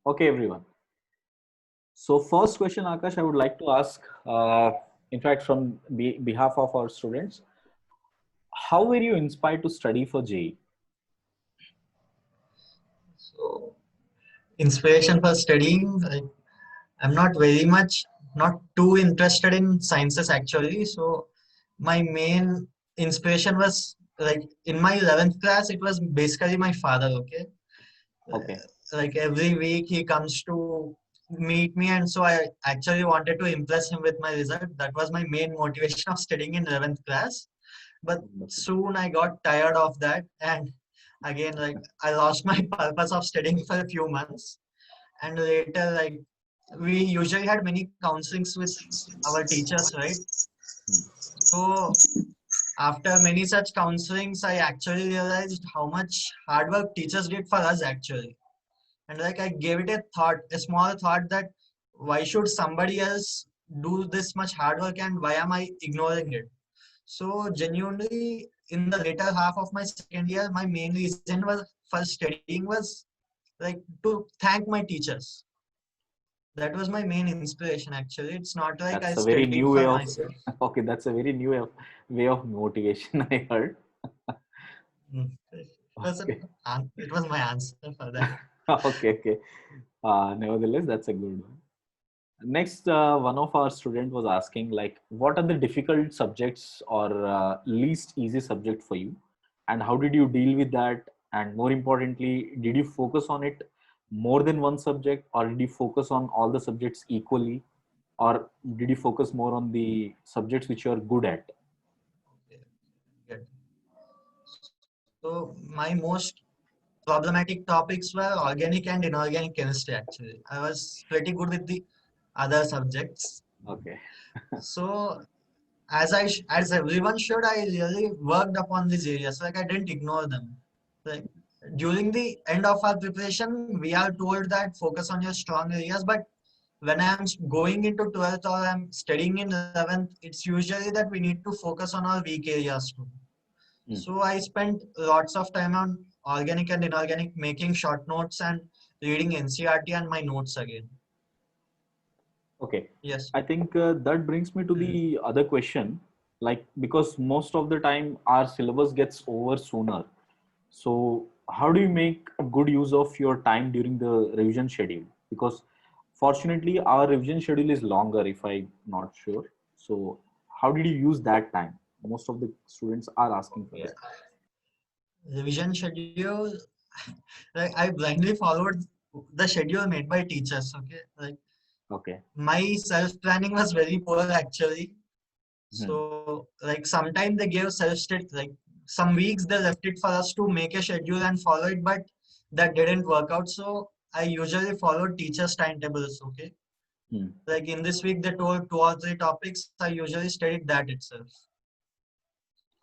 Okay, everyone. So first question, Akash, I would like to ask, in fact, from behalf of our students, how were you inspired to study for JEE? So, inspiration for studying, I'm not very much, not too interested in sciences actually. So, my main inspiration was like in my 11th class, it was basically my father, okay? Okay, Like every week he comes to meet me, and so I actually wanted to impress him with my result. That was my main motivation of studying in 11th class. But wonderful. soon I got tired of that, and again, like I lost my purpose of studying for a few months. And later, like we usually had many counselings with our teachers, right? So after many such counselings, I actually realized how much hard work teachers did for us actually. And like I gave it a thought, a small thought, that why should somebody else do this much hard work and why am I ignoring it? So genuinely, in the later half of my second year, my main reason was for studying was like to thank my teachers. That was my main inspiration actually. It's not like I That's a very studied new for way of, myself. okay, that's a very new way of motivation I heard. Okay, It was my answer for that. okay, okay. Nevertheless, that's a good one. Next, one of our student was asking, like, what are the difficult subjects or least easy subject for you, and how did you deal with that? And more importantly, did you focus on it more than one subject, or did you focus on all the subjects equally, or did you focus more on the subjects which you are good at? Okay. So my most problematic topics were organic and inorganic chemistry actually. I was pretty good with the other subjects. Okay. So as everyone should, I really worked upon these areas. Like I didn't ignore them. Like during the end of our preparation, we are told that focus on your strong areas. But when I'm going into 12th or I'm studying in 11th, it's usually that we need to focus on our weak areas too. Hmm. So I spent lots of time on organic and inorganic, making short notes and reading NCRT and my notes again. Okay. Yes. I think that brings me to Mm. the other question. Like, because most of the time our syllabus gets over sooner. So, how do you make a good use of your time during the revision schedule? Because fortunately, our revision schedule is longer, if I'm not sure. So, how did you use that time? Most of the students are asking for Okay. that. Revision schedule, like I blindly followed the schedule made by teachers. Okay. Like Okay. my self-planning was very poor actually. Hmm. So like sometimes they gave self-study, like some weeks they left it for us to make a schedule and follow it, but that didn't work out. So I usually followed teachers' timetables. Okay. Hmm. Like in this week they told 2 or 3 topics. I usually studied that itself.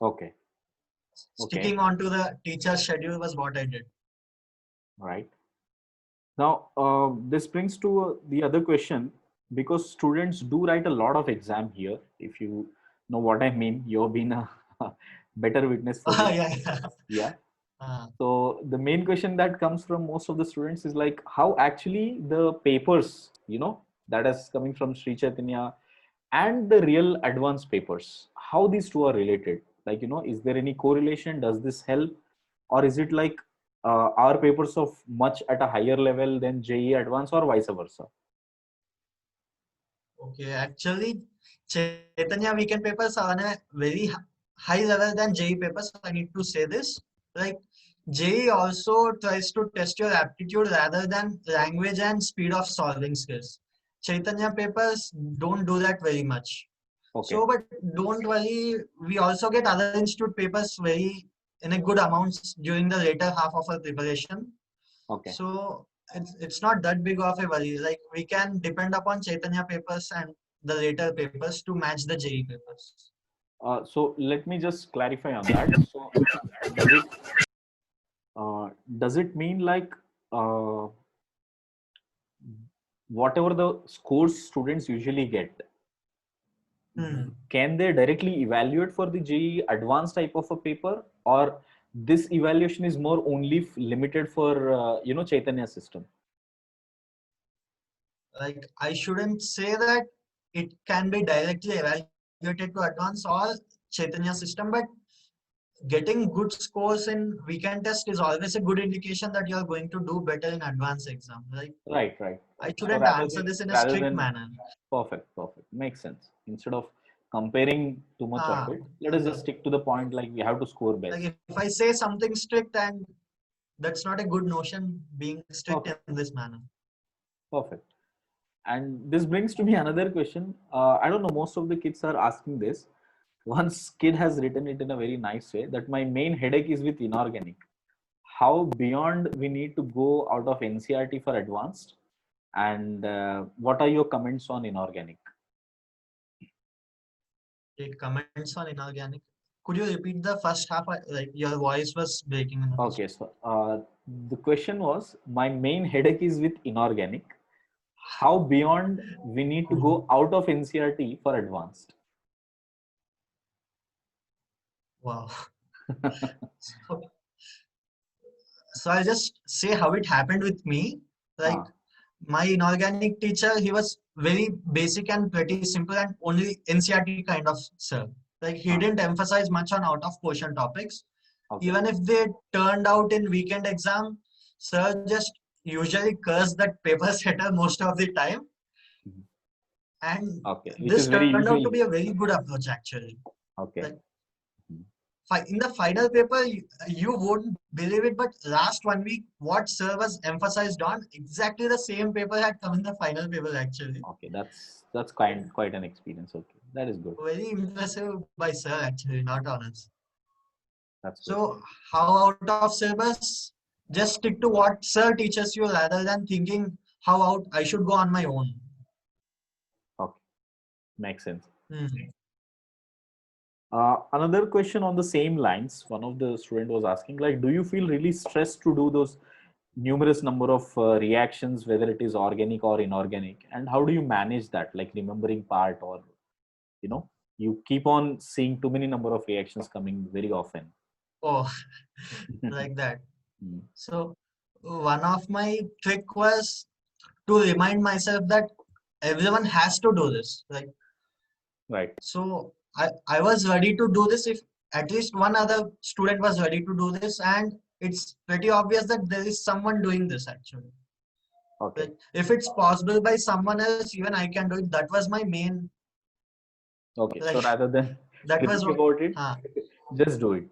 Okay. Okay. Sticking on to the teacher's schedule was what I did. Right. Now, this brings to the other question, because students do write a lot of exam here. If you know what I mean, you've been a better witness for Oh this. yeah, yeah. Yeah. Uh, So the main question that comes from most of the students is like how actually the papers, that is coming from Sri Chaitanya, and the real advanced papers, how these two are related. Like, is there any correlation? Does this help? Or is it like our papers of much at a higher level than JE advanced, or vice versa? okay, actually, Chaitanya weekend papers are on a very high level than JE papers. I need to say this. Like JE also tries to test your aptitude rather than language and speed of solving skills. Chaitanya papers don't do that very much. Okay. So, but don't worry, we also get other institute papers very in a good amounts during the later half of our preparation. Okay. So it's not that big of a worry. Like we can depend upon Chaitanya papers and the later papers to match the JE papers. So let me just clarify on that. So does it uh, does it mean like uh, whatever the scores students usually get, Hmm. can they directly evaluate for the JEE advanced type of a paper, or this evaluation is more only limited for Chaitanya system? Like I shouldn't say that it can be directly evaluated to advance or Chaitanya system, but getting good scores in weekend test is always a good indication that you are going to do better in advanced exam. Like Right, right, I right. So shouldn't answer this in a rather strict than manner. perfect, perfect, makes sense. Instead of comparing too much of Ah, it, let us just stick to the point. Like we have to score best. like if I say something strict, and that's not a good notion being strict Perfect, in this manner. perfect. And this brings to me another question. I don't know. Most of the kids are asking this. Once kid has written it in a very nice way that my main headache is with inorganic. How beyond we need to go out of NCRT for advanced, and what are your comments on inorganic? It comments on inorganic. Could you repeat the first half? Like your voice was breaking in the first. Okay, so the question was my main headache is with inorganic. How beyond we need to go out of NCRT for advanced? Wow. So, so I'll just say how it happened with me. Like Ah, my inorganic teacher, he was very basic and pretty simple and only NCRT kind of sir. Like he ah, didn't emphasize much on out of portion topics. okay. Even if they turned out in weekend exam, sir just usually cursed that paper setter most of the time. Mhm. And Okay, which this is very turned out to be usual. a very good approach actually. Okay. Like Mhm. in the final paper, you won't believe it, but last 1 week, what sir was emphasized on, exactly the same paper had come in the final paper actually. Okay, that's quite an experience. Okay, that is good. Very impressive by sir actually, not on us. That's good. So how out of syllabus? Just stick to what sir teaches you rather than thinking how out I should go on my own. Okay, makes sense. Hmm. Another question on the same lines. One of the student was asking, like, do you feel really stressed to do those numerous number of reactions, whether it is organic or inorganic, and how do you manage that, like remembering part, or you know, you keep on seeing too many number of reactions coming very often. Oh, like that. Mm, So one of my trick was to remind myself that everyone has to do this. Like right. so I was ready to do this if at least one other student was ready to do this, and it's pretty obvious that there is someone doing this actually. Okay. Like if it's possible by someone else, even I can do it. That was my main Okay. So like rather than that was thinking about it, uh, just do it.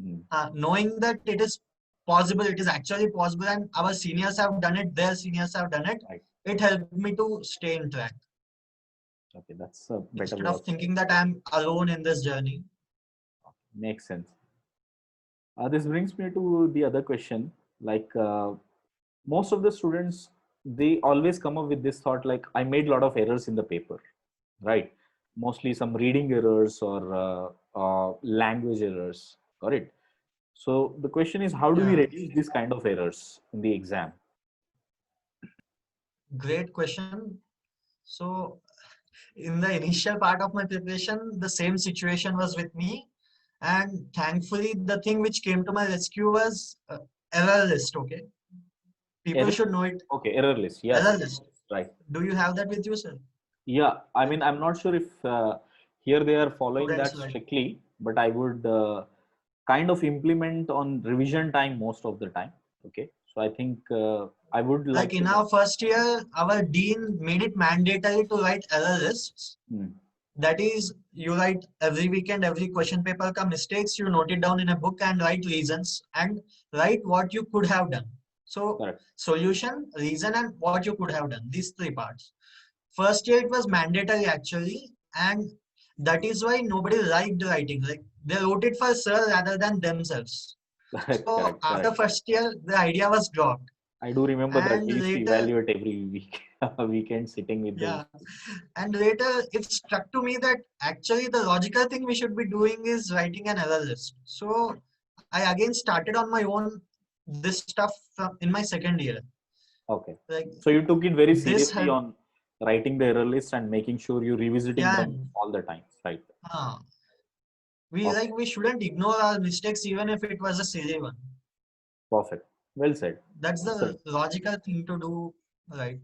Mm, knowing that it is possible, it is actually possible, and our seniors have done it, their seniors have done it. right. It helped me to stay in track Okay. That's a better instead way of of saying. thinking that I'm alone in this journey. Makes sense. This brings me to the other question. Like most of the students, they always come up with this thought, like I made a lot of errors in the paper, right? Mostly some reading errors or language errors. Got it? So the question is, how do we Yeah, reduce this kind of errors in the exam? great question. So in the initial part of my preparation, the same situation was with me. And thankfully, the thing which came to my rescue was error list. Okay. People Error? should know it. Okay, error list. Yes, Error yes, list. right. Do you have that with you, sir? Yeah, I Like mean, I'm not sure if here they are following students that like, strictly, but I would kind of implement on revision time most of the time. Okay, so I think I would like like to in know. our first year, our dean made it mandatory to write error lists. Hmm, That is, you write every weekend, every question paper ka mistakes, you note it down in a book and write reasons and write what you could have done. So correct. solution, reason, and what you could have done. These three parts. First year it was mandatory actually, and that is why nobody liked writing. Like they wrote it for sir rather than themselves. Correct, So correct, after correct. first year, the idea was dropped. I do remember that And we used to later, evaluate every week, weekend sitting with the. yeah, and later it struck to me that actually the logical thing we should be doing is writing an error list. So I again started on my own this stuff from in my second year. Okay, Like so you took it very this seriously helped, on writing the error list and making sure you're revisiting yeah, them and, all the time, right? we Okay, like we shouldn't ignore our mistakes even if it was a silly one. perfect. Well said. That's That's a the logical thing to do, right?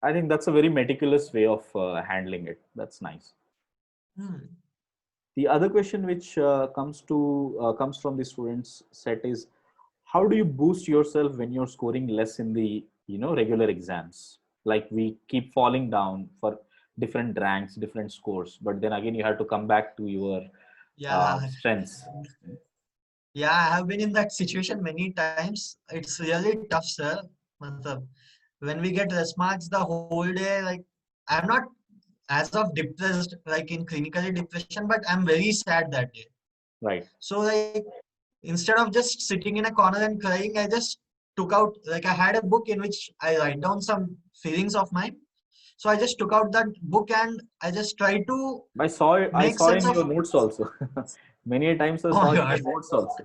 I think that's a very meticulous way of handling it. That's nice. Hmm. The other question which comes from the students set is, how do you boost yourself when you're scoring less in the regular exams? Like we keep falling down for different ranks, different scores, but then again you have to come back to your Yeah, strengths. yeah, I have been in that situation many times. It's really tough, sir. Matlab, when we get rest marks the whole day, like I'm not as of depressed, like in clinically depression, but I'm very sad that day. Right. So like instead of just sitting in a corner and crying, I just took out, like I had a book in which I write down some feelings of mine. So I just took out that book and I just tried to I make saw sense in of. your notes also. Many a times I Oh saw my in god. your notes also.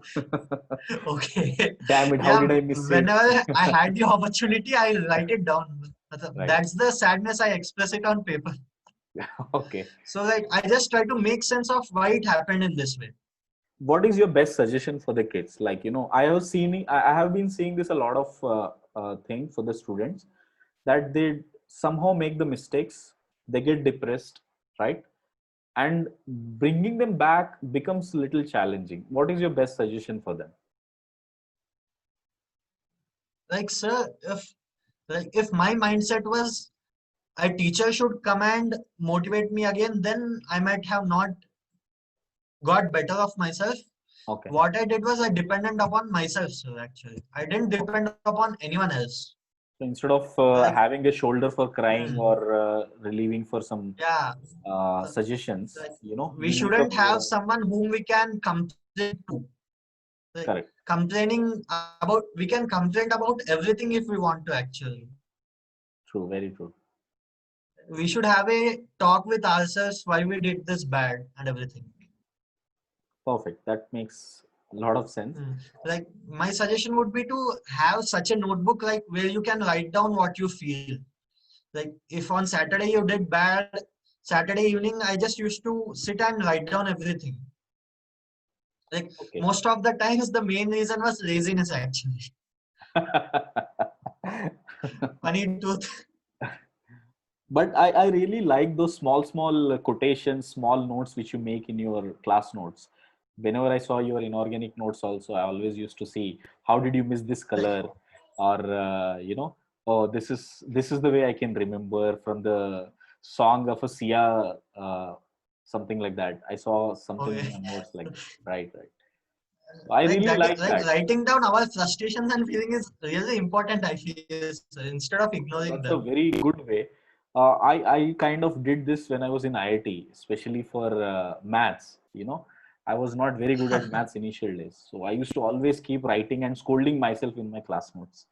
Okay. Damn it, how Yeah, did I miss it? whenever I had the opportunity, I write it down. Right. That's the sadness, I express it on paper. Okay. So like I just try to make sense of why it happened in this way. What is your best suggestion for the kids? Like, I have been seeing this a lot of thing for the students, that they somehow make the mistakes, they get depressed, right? And bringing them back becomes a little challenging. What is your best suggestion for them? Like sir, if my mindset was a teacher should come and motivate me again, then I might have not got better of myself. Okay. What I did was I depended upon myself, sir, actually. I didn't depend upon anyone else. So instead of Like, having a shoulder for crying hmm, or relieving for some yeah, suggestions, like we you make up shouldn't have your. someone whom we can complain to. Like, Correct. complaining about, we can complain about everything if we want to actually. True. Very true. We should have a talk with ourselves why we did this bad and everything. Perfect. That makes a lot of sense. Hmm. Like my suggestion would be to have such a notebook like where you can write down what you feel. Like if on Saturday you did bad, Saturday evening I just used to sit and write down everything. Like Okay. most of the times the main reason was laziness actually. Funny truth. But I really like those small quotations, small notes which you make in your class notes. Whenever I saw your inorganic notes also, I always used to see, how did you miss this color? Or, oh, this is the way I can remember from the song of a Sia, something like that. I saw something in Okay. your notes like that. Right, right. So I Like really that, like like that. writing down our frustrations and feeling is really important, I feel, sir, instead of ignoring That's them. a very good way. I kind of did this when I was in IIT, especially for maths. I was not very good at maths initial days, so I used to always keep writing and scolding myself in my class notes.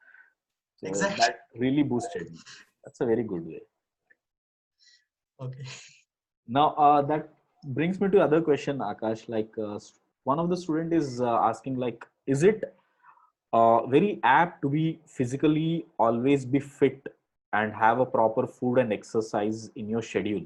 So Exactly. that really boosted me. That's a very good way. Okay. Now that brings me to other question, Akash. Like one of the student is asking, like, is it very apt to be physically always be fit and have a proper food and exercise in your schedule?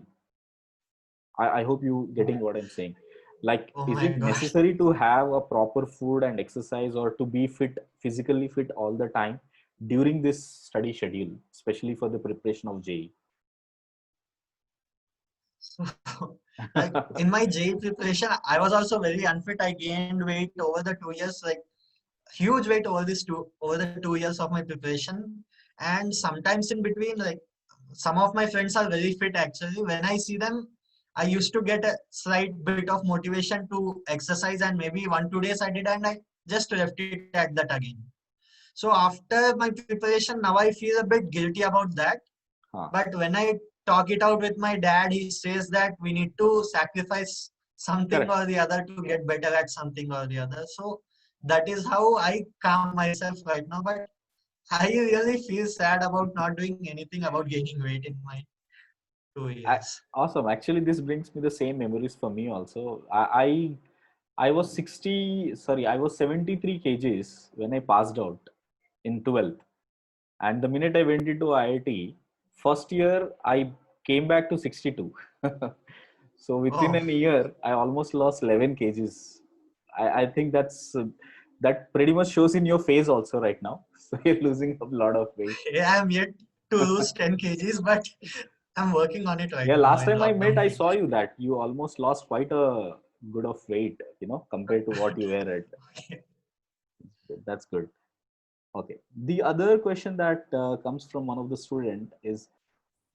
I hope you getting what I'm saying. Like, Oh is my it God. necessary to have a proper food and exercise, or to be fit, physically fit all the time during this study schedule, especially for the preparation of JEE? So, like in my JEE preparation, I was also very unfit. I gained weight over the 2 years, like huge weight over the 2 years of my preparation. And sometimes in between, like some of my friends are very fit actually. When I see them, I used to get a slight bit of motivation to exercise, and maybe 1 2 days I did, and I just left it at that again. So after my preparation, now I feel a bit guilty about that. Huh. But when I talk it out with my dad, he says that we need to sacrifice something Correct. or the other to get better at something or the other. So that is how I calm myself right now. But I really feel sad about not doing anything about gaining weight in my two I, years. awesome. Actually, this brings me the same memories for me also. I was 60, sorry, I was 73 kgs when I passed out in 12th. And the minute I went into IIT, first year I came back to 62. So within Oh, an year, I almost lost 11 kgs. I think that pretty much shows in your face also right now. So you're losing a lot of weight. I am yet. to lose 10 kgs, but I'm working on it right Yeah, now last in time I met, lockdown I period. saw you that you almost lost quite a good of weight, compared to what you were at. That's good. Okay. The other question that comes from one of the student is,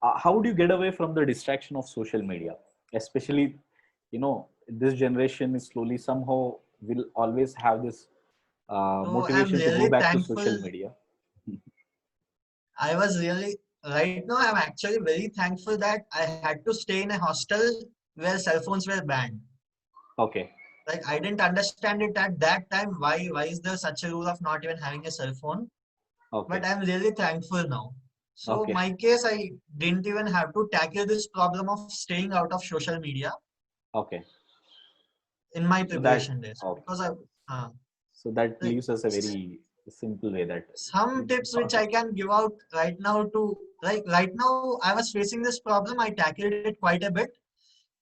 how do you get away from the distraction of social media? Especially, this generation is slowly somehow will always have this So I'm motivation to go really back to social thankful. media. I was really, right now, I'm actually very thankful that I had to stay in a hostel where cell phones were banned. Okay. Like I didn't understand it at that time. Why is there such a rule of not even having a cell phone? But Okay. I'm really thankful now. So Okay. my case, I didn't even have to tackle this problem of staying out of social media Okay. in my So that preparation days okay. because I So that like leaves us a very simple way that some tips which I can give out right now to like right now I was facing this problem. I tackled it quite a bit. okay.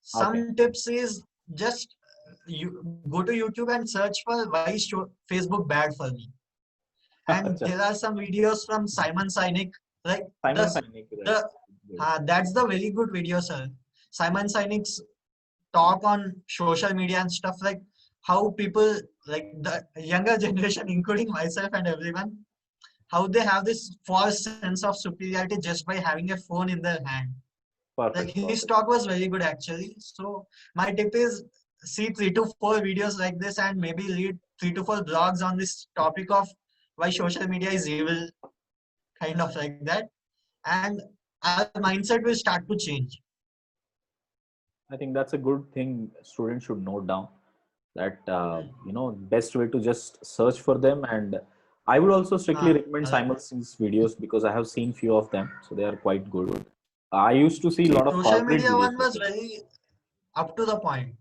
Some tips is just you go to YouTube and search for why is Facebook bad for me. And Acha. there are some videos from Simon Sinek. Like Simon Sinek, the that's good. that's the very good video, sir. Simon Sinek's talk on social media and stuff like how people like the younger generation, including myself and everyone, how they have this false sense of superiority just by having a phone in their hand. Like Perfect. his Perfect. talk was very good actually. So my tip is see 3 to 4 videos like this and maybe read 3 to 4 blogs on this topic of why social media is evil, kind of like that. And our mindset will start to change. I think that's a good thing students should note down, that best way to just search for them. And I would also strictly recommend Like Simon Singh's videos because I have seen few of them, so they are quite good. I used to see a lot of social corporate media videos one as was well. very up to the point.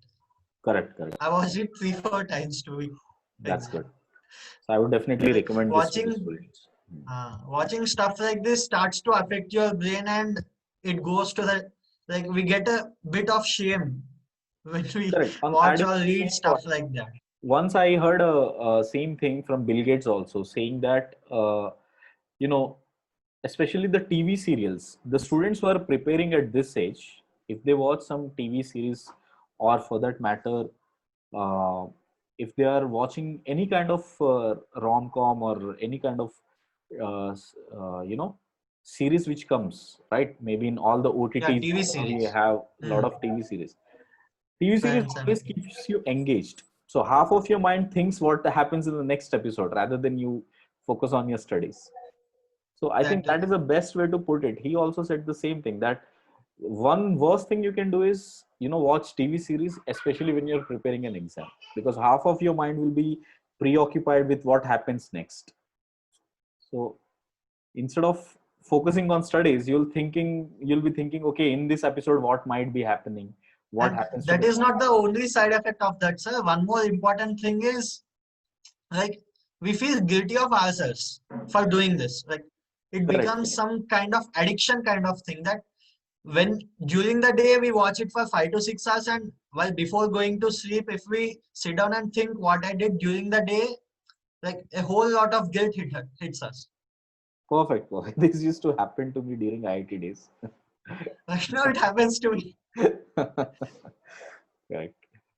Correct, correct. I watched it 3 4 times to be That's exact. good. So I would definitely Like recommend this to the students. watching stuff like this starts to affect your brain and it goes to the like we get a bit of shame when we Correct. On watch adding or on the read same point, stuff like that. once I heard a same thing from Bill Gates also, saying that you know especially the TV serials, the students who are preparing at this age, if they watch some TV series, or for that matter, uh, if they are watching any kind of rom-com or any kind of series which comes, right, maybe in all the Yeah, OTTs TV we series. have a lot Hmm. of TV series Friends and always keeps you engaged. So half of your mind thinks what happens in the next episode rather than you focus on your studies. So I think that exactly. is the best way to put it. He also said the same thing, that one worst thing you can do is watch TV series, especially when you're preparing an exam, because half of your mind will be preoccupied with what happens next. So instead of focusing on studies, you'll be thinking, okay, in this episode, what might be happening? What And happens to that the is not the character? only side effect of that, sir. One more important thing is like we feel guilty of ourselves for doing this. Like it Correct, becomes correct. some kind of addiction kind of thing that when during the day we watch it for 5 to 6 hours and while before going to sleep if we sit down and think what I did during the day, like a whole lot of guilt hits us. Perfect, perfect. This used to happen to me during IIT days. Right now it happens to me. Correct.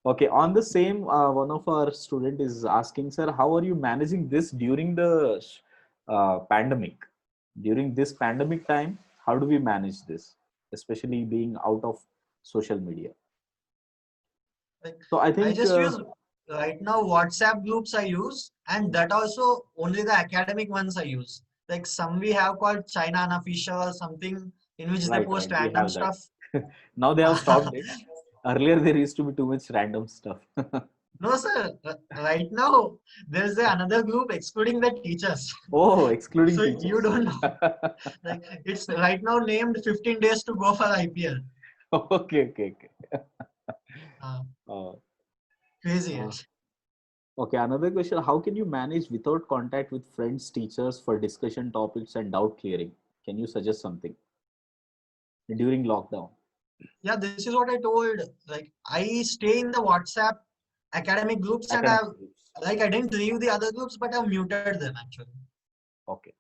Okay, on the same, one of our student is asking, sir, how are you managing this during the pandemic? During this pandemic time, how do we manage this, especially being out of social media? Like So I I think, just use right now WhatsApp groups I use and that also only the academic ones I use. Like some we have called China Unofficial or something in which they right, post right, we random have that. stuff. Now they have stopped it. Earlier, there used to be too much random stuff. No, sir. Right now, there's another group excluding the teachers. Oh, excluding So you teachers. don't know. Like it's right now named 15 days to go for IPL. Okay, okay, okay. Uh, Uh, Crazy. uh, Yes. okay, another question. How can you manage without contact with friends, teachers for discussion topics and doubt clearing? Can you suggest something during lockdown? Yeah, this is what I told. Like I stay in the WhatsApp academic groups and Academic I've groups. like I didn't leave the other groups, but I've muted them actually. Okay.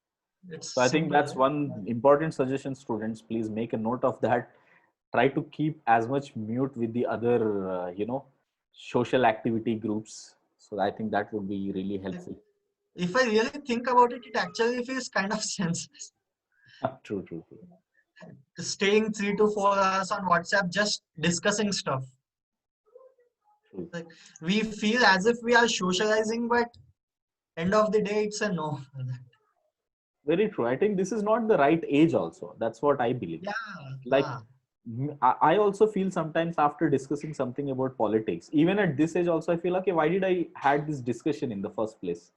It's So I think simple, that's right? one important suggestion, students. Please make a note of that. Try to keep as much mute with the other, social activity groups. So I think that would be really If, helpful. if I really think about it, it actually feels kind of senseless. True, true, true. Staying 3 to 4 hours on WhatsApp just discussing stuff. True. Like we feel as if we are socializing, but end of the day, it's a no. Very true. I think this is not the right age also. That's what I believe. Yeah, Like, I also feel sometimes after discussing something about politics, even at this age also, I feel, okay, why did I had this discussion in the first place?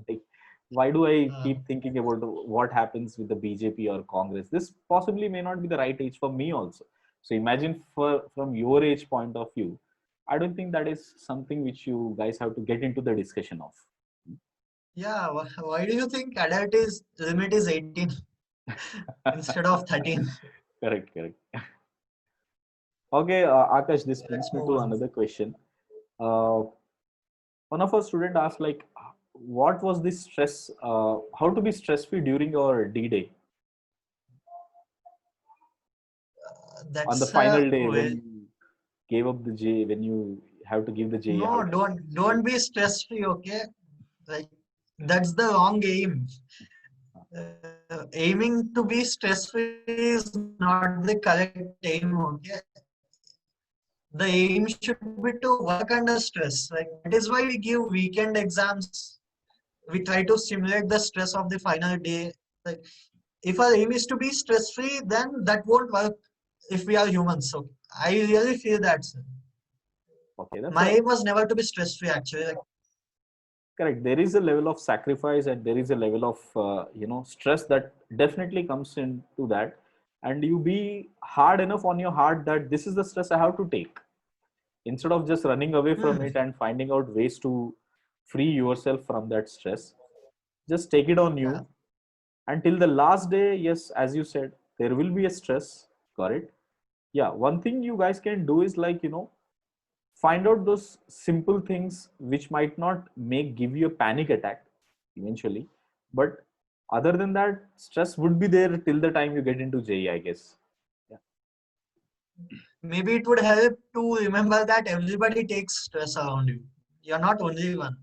Like, why do I uh, keep thinking about what happens with the BJP or Congress? This possibly may not be the right age for me also. So imagine from your age point of view, I don't think that is something which you guys have to get into the discussion of. yeah. Why do you think adult is limit is 18 instead of 13? Correct, correct. Okay, Akash, this brings Let's me move to on. another question. Uh, One of our student asked, like, what was this stress? How to be stress free during your D day on the That's final day when well, you gave up the J, when you have to give the J? no, How did don't be stress free, okay? Like that's the wrong aim. Aiming to be stress free is not the correct aim, okay? The aim should be to work under stress. Like that is why we give weekend exams. We try to simulate the stress of the final day. Like if our aim is to be stress free, then that won't work if we are humans. So I really feel that, sir. okay, that's My a aim was never to be stress free actually. Like correct. There is a level of sacrifice and there is a level of stress that definitely comes into that, and you be hard enough on your heart that this is the stress I have to take, instead of just running away from it and finding out ways to free yourself from that stress. Just take it on yeah, you until the last day. Yes, as you said, there will be a stress. Got it? Yeah, one thing you guys can do is, like, find out those simple things which might not make give you a panic attack eventually, but other than that, stress would be there till the time you get into JE, I guess. Yeah. maybe it would help to remember that everybody takes stress around you. You're not only one.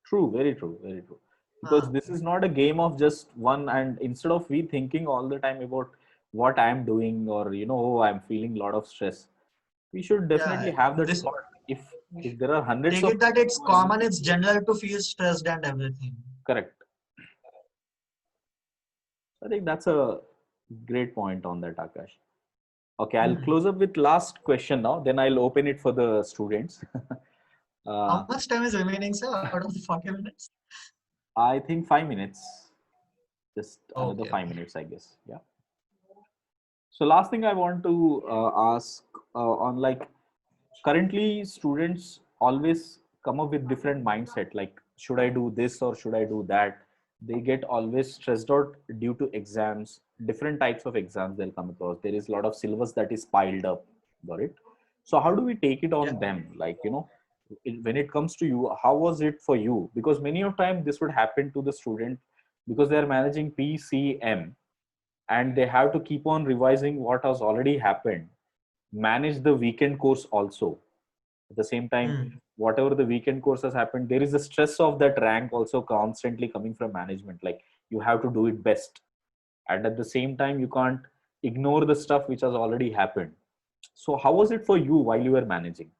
True, very true, very true. Because Uh, this is not a game of just one, and instead of we thinking all the time about what I'm doing, or oh, I'm feeling a lot of stress, we should definitely yeah, have that this thought. If there are hundreds take of it that people it's who are in, common, it's general to feel stressed and everything. correct. I think that's a great point on that, Akash. Okay, I'll Hmm. close up with last question now. Then I'll open it for the students. uh, How much time is remaining, sir, out of the 40 minutes? I think 5 minutes. Just another Okay, five okay. minutes, I guess. Yeah. So last thing I want to ask on, like, currently students always come up with different mindset, like, should I do this or should I do that? They get always stressed out due to exams, different types of exams they'll come across. There is a lot of syllabus that is piled up. Got it? So how do we take it Yeah. on them? Like, when it comes to you, how was it for you? Because many of time this would happen to the student because they are managing PCM, and they have to keep on revising what has already happened, manage the weekend course also. At the same time, Hmm. whatever the weekend course has happened, there is the stress of that rank also constantly coming from management, like, you have to do it best, and at the same time you can't ignore the stuff which has already happened. So how was it for you while you were managing?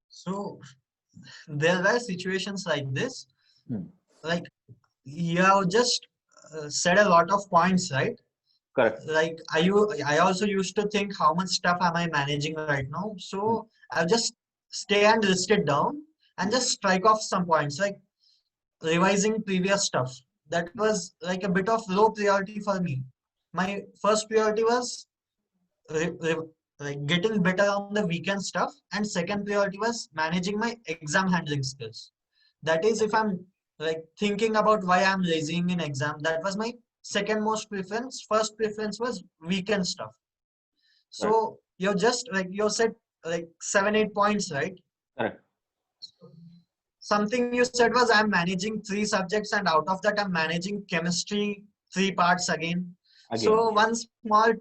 So there were situations like this. Hmm. Like you have just said a lot of points, right? Correct. Like I also used to think how much stuff am I managing right now. Hmm. So I'll just stay and list it down and Hmm. just strike off some points, like revising previous stuff. That was like a bit of low priority for me. My first priority was re- re- like getting better on the weekend stuff, and second priority was managing my exam handling skills. That is, if Okay. I'm like thinking about why I'm lazying in exam, that was my second most preference. First preference was weekend stuff. Correct. So you're just like you said, like 7 8 points, right? Correct. something you said was I'm managing 3 subjects, and out of that I'm managing chemistry 3 parts again. Again, So one small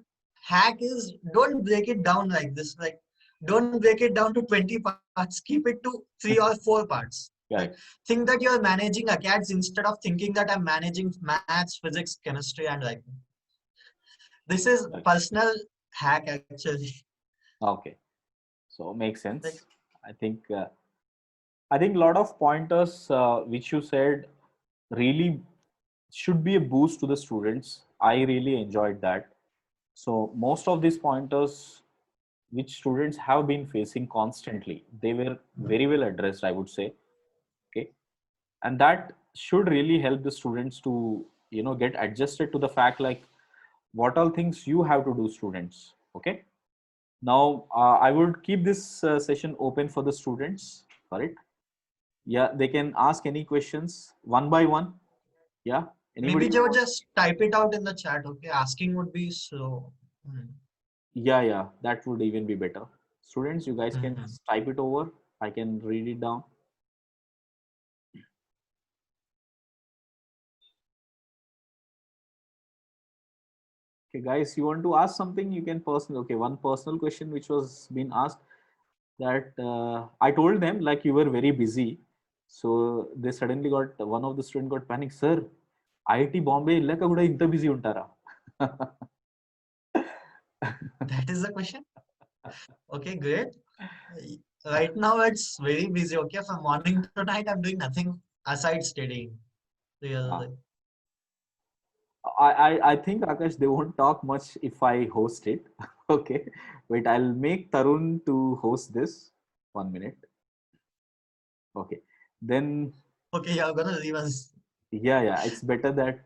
hack is don't break it down like this. Like don't break it down to 20 parts. Keep it to 3 or 4 parts. Like correct. think that you're managing acads instead of thinking that I'm managing maths, physics, chemistry, and like this is Right. personal hack actually. Okay, so makes Like sense. I think I think a lot of pointers which you said really should be a boost to the students. I really enjoyed that. So most of these pointers which students have been facing constantly, they were very well addressed, I would say. Okay, and that should really help the students to get adjusted to the fact like what all things you have to do, students. Okay, now I would keep this session open for the students. Correct? Yeah, they can ask any questions one by one. Yeah, maybe anybody? Joe just type it out in the chat. Okay, asking would be slow. Yeah, yeah, that would even be better. Students, you guys can Mhm. just type it over. I can read it down. Okay, guys, you want to ask something? You can personal. Okay, one personal question which was being asked, that I told them like you were very busy, so they suddenly got, one of the student got panic. Sir, IIT Bombay illaka kuda inta busy untara. That is the question. Okay, great. Right now it's very busy. Okay, from morning to night I'm doing nothing aside studying. Ah, Really. I think Akash, they won't talk much if I host it. Okay, wait, I'll make Tarun to host this. 1 minute. Okay, then Okay, you're gonna leave us. yeah, yeah, it's better that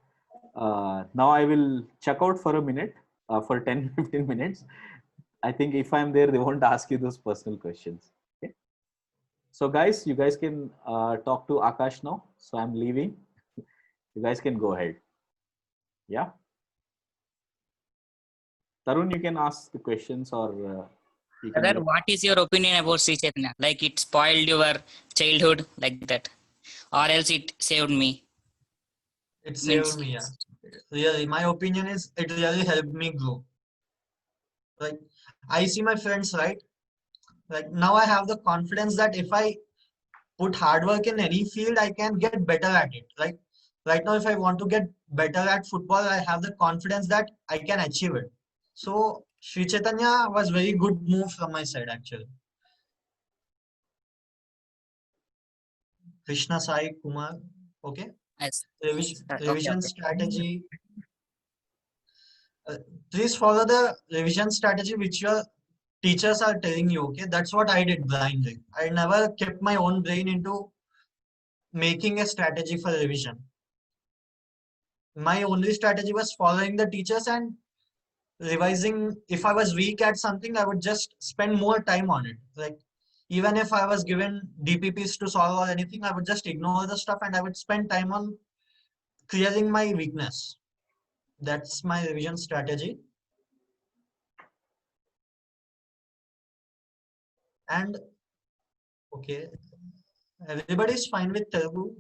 now I will check out for a minute, for 10-15 minutes. I think if I'm there, they won't ask you those personal questions. Okay. So guys, you guys can talk to Akash now. So I'm leaving. You guys can go ahead. Yeah. Tarun, you can ask the questions, or you can Brother, let. what is your opinion about Sri Chaitanya? Like it spoiled your childhood like that, or else it saved me. It saved Means me, yeah. Really, my opinion is it really helped me grow. Like I see my friends, right? Like now I have the confidence that if I put hard work in any field, I can get better at it. Like right now, if I want to get better at football, I have the confidence that I can achieve it. So Sri Chaitanya was very good move from my side actually. Krishna Sai Kumar, okay. yes. Okay, Revision okay. strategy. Uh, Please follow the revision strategy which your teachers are telling you. Okay, that's what I did blindly. I never kept my own brain into making a strategy for revision. My only strategy was following the teachers and revising. If I was weak at something, I would just spend more time on it. Like even if I was given DPPs to solve or anything, I would just ignore the stuff and I would spend time on clearing my weakness. That's my revision strategy. And okay, everybody's fine with Telugu.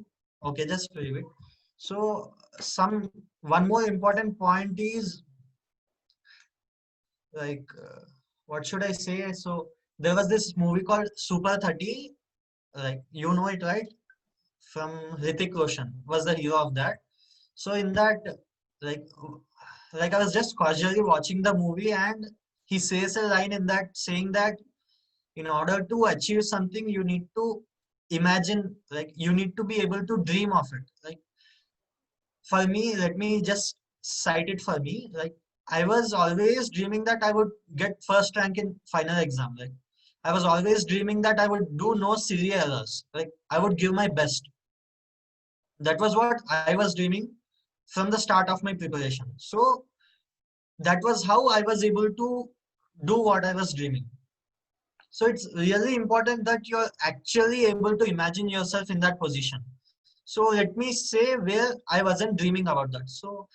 Okay, just leave it. So some one more important point is like what should I say? So there was this movie called Super 30. Like you know it, right? From Hrithik Roshan was the hero of that. So in that, like, like I was just casually watching the movie, and he says a line in that saying that in order to achieve something, you need to imagine, like, you need to be able to dream of it. Like for me, let me just cite it for me. Like I was always dreaming that I would get first rank in final exam. Like I was always dreaming that I would do no silly errors. Like I would give my best. That was what I was dreaming from the start of my preparation. So that was how I was able to do what I was dreaming. So it's really important that you're actually able to imagine yourself in that position. So let me say where I wasn't dreaming about that. So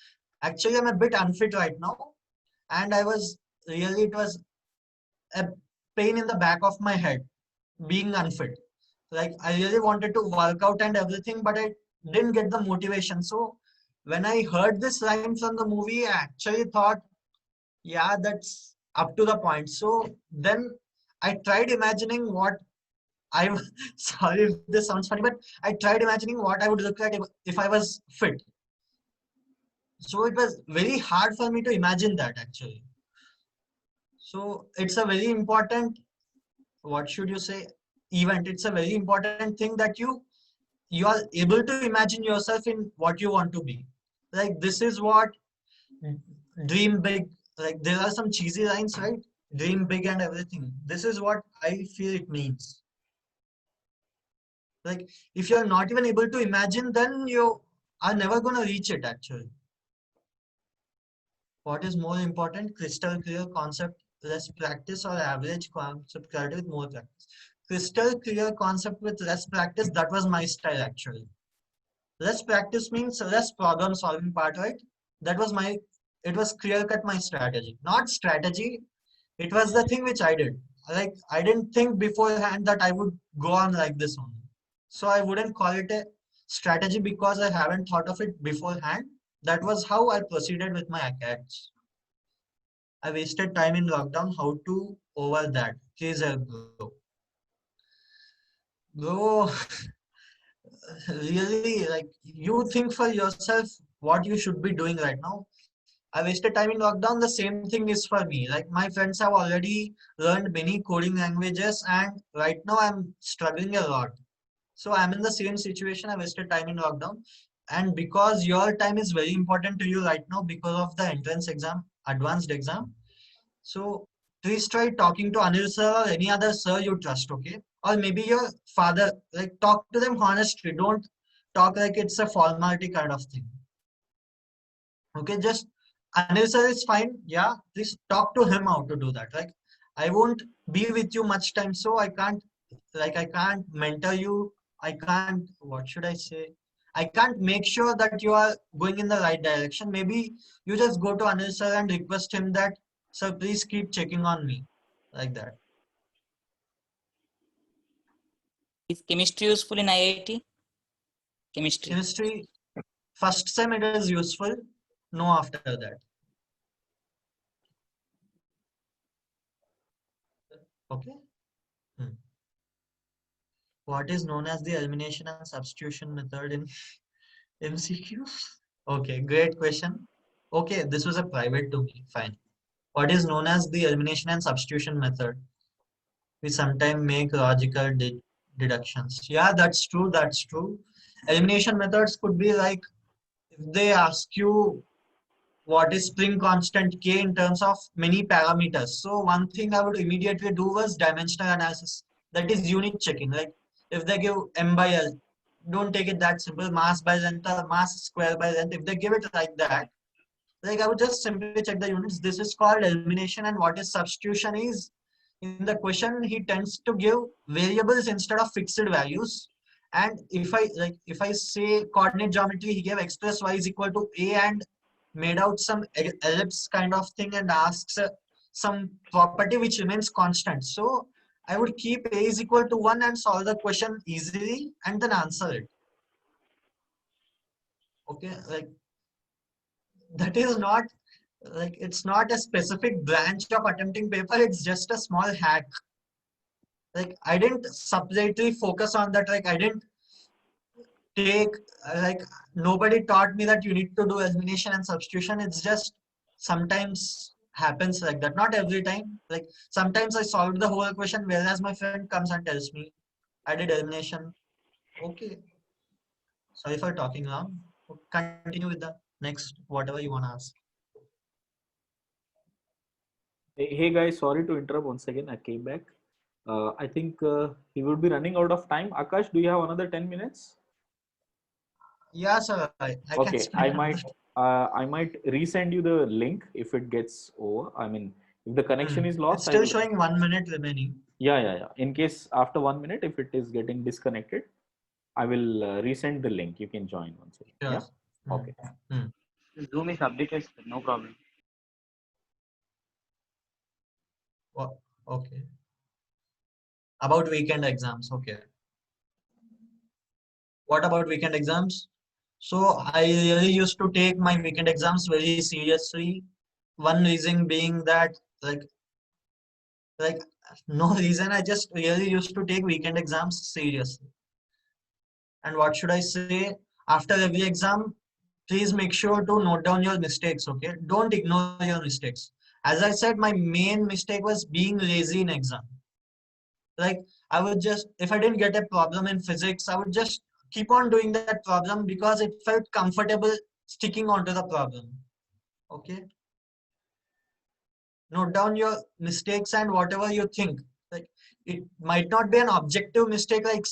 actually I'm a bit unfit right now, and I was really, it was a pain in the back of my head being unfit. like I really wanted to work out and everything, but I didn't get the motivation. So when I heard this line from the movie, I actually thought, yeah, that's up to the point. So then I tried imagining what I sorry if this sounds funny, but I tried imagining what I would look like if I was fit. So it was very hard for me to imagine that actually. So it's a very important, what should you say, event. It's a very important thing that you are able to imagine yourself in what you want to be. Like this is what dream big. Like there are some cheesy lines, right? Dream big and everything. This is what I feel it means. Like if you're not even able to imagine, then you are never gonna reach it actually. What is more important? Crystal clear concept, less practice, or average concept clarity with more practice? Crystal clear concept with less practice, that was my style actually. Less practice means less problem solving part, right? That was my, it was clear cut my strategy. Not strategy, it was the thing which I did. Like I didn't think beforehand that I would go on like this only. So I wouldn't call it a strategy because I haven't thought of it beforehand. That was how I proceeded with my acads. I wasted time in lockdown. How to over that? Please help, bro. Bro, really, like you think for yourself what you should be doing right now. I wasted time in lockdown. The same thing is for me. Like my friends have already learned many coding languages, and right now I'm struggling a lot. So I'm in the same situation. I wasted time in lockdown, and because your time is very important to you right now because of the entrance exam, advanced exam. So please try talking to Anil sir or any other sir you trust, okay? Or maybe your father. Like talk to them honestly. Don't talk like it's a formality kind of thing. Okay, just Anil sir is fine. Yeah, please talk to him how to do that. Like I won't be with you much time, so I can't mentor you. I can't, what should I say? I can't make sure that you are going in the right direction. Maybe you just go to Anil sir and request him that, sir, please keep checking on me. Like that. Is chemistry useful in IIT? Chemistry. Chemistry, first sem it is useful. No after that. Okay. Hmm. What is known as the elimination and substitution method in MCQ? Okay, great question. Okay, this was a private to me. Fine. What is known as the elimination and substitution method? We sometimes make logical deductions. Yeah, that's true. That's true. Elimination methods could be like if they ask you what is spring constant K in terms of many parameters. So one thing I would immediately do was dimensional analysis. That is unit checking. Like if they give M by L, don't take it that simple. Mass by length or mass square by length. If they give it like that, like I would just simply check the units. This is called elimination, and what is substitution is in the question he tends to give variables instead of fixed values. And if I say coordinate geometry, he gave x plus y is equal to a and made out some ellipse kind of thing and asks some property which remains constant. So I would keep a is equal to 1 and solve the question easily and then answer it. Okay, like that is not, like it's not a specific branch of attempting paper, it's just a small hack. Like I didn't separately focus on that. Like I didn't take like nobody taught me that you need to do elimination and substitution. It's just sometimes happens like that. Not every time. Like sometimes I solved the whole question, whereas my friend comes and tells me I did elimination. Okay, sorry for talking long. Continue with the next whatever you want to ask. Hey guys, sorry to interrupt once again. I came back. I think he would be running out of time. Akash, do you have another 10 minutes? Yeah, sir, I can Okay, spend on that. I might resend you the link if it gets over. I mean, if the connection is It's lost, still showing 1 minute remaining. yeah. In case after 1 minute, if it is getting disconnected, I will resend the link. You can join once again. Sure. Yeah. Okay. Mm. Zoom is updated, no problem. Okay. About weekend exams. Okay. What about weekend exams? So I really used to take my weekend exams very seriously. One reason being that like like no reason, I just really used to take weekend exams seriously. And what should I say? After every exam, please make sure to note down your mistakes, okay? Don't ignore your mistakes. As I said, my main mistake was being lazy in exam. Like I would just, if I didn't get a problem in physics, I would just keep on doing that problem because it felt comfortable sticking onto the problem. Okay? Note down your mistakes and whatever you think. Like it might not be an objective mistake like